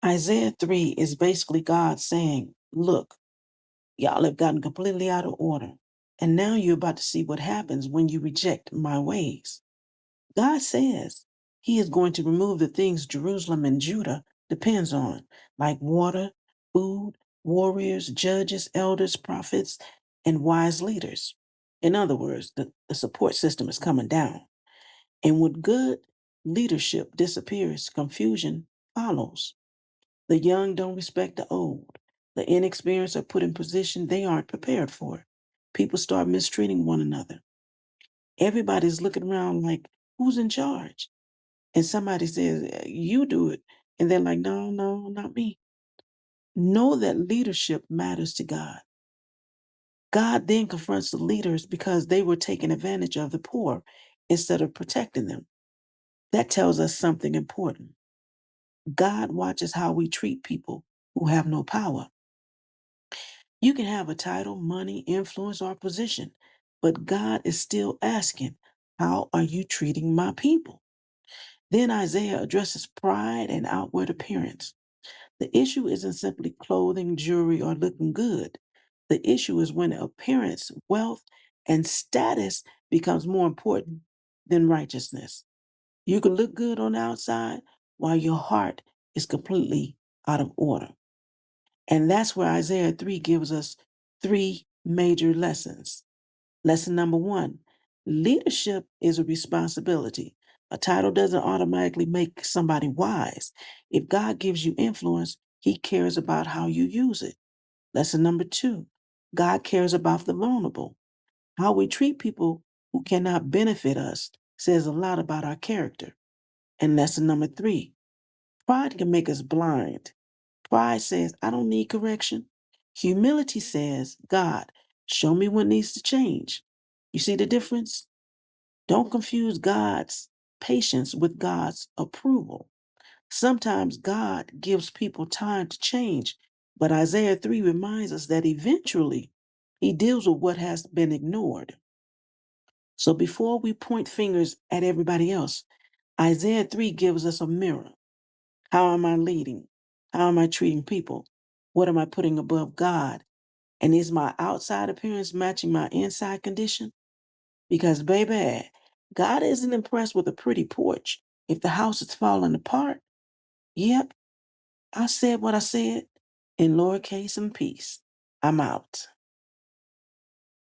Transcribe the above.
Isaiah 3 is basically God saying, look, y'all have gotten completely out of order. And now you're about to see what happens when you reject my ways. God says he is going to remove the things Jerusalem and Judah depends on, like water, food, warriors, judges, elders, prophets, and wise leaders. In other words, the support system is coming down. And when good leadership disappears, confusion follows. The young don't respect the old. The inexperienced are put in position they aren't prepared for. People start mistreating one another. Everybody's looking around like, who's in charge? And somebody says, you do it. And they're like, no, no, not me. Know that leadership matters to God. God then confronts the leaders because they were taking advantage of the poor instead of protecting them. That tells us something important. God watches how we treat people who have no power. You can have a title, money, influence, or position, but God is still asking, how are you treating my people? Then Isaiah addresses pride and outward appearance. The issue isn't simply clothing, jewelry, or looking good. The issue is when appearance, wealth, and status becomes more important than righteousness. You can look good on the outside while your heart is completely out of order. And that's where Isaiah 3 gives us three major lessons. Lesson number one, leadership is a responsibility. A title doesn't automatically make somebody wise. If God gives you influence, he cares about how you use it. Lesson number two, God cares about the vulnerable. How we treat people who cannot benefit us says a lot about our character. And lesson number three, pride can make us blind. Pride says, I don't need correction. Humility says, God, show me what needs to change. You see the difference? Don't confuse God's patience with God's approval. Sometimes God gives people time to change, but Isaiah 3 reminds us that eventually he deals with what has been ignored. So before we point fingers at everybody else, Isaiah 3 gives us a mirror. How am I leading? How am I treating people? What am I putting above God? And is my outside appearance matching my inside condition? Because, baby, God isn't impressed with a pretty porch if the house is falling apart. Yep, I said what I said in lowercase and peace. I'm out.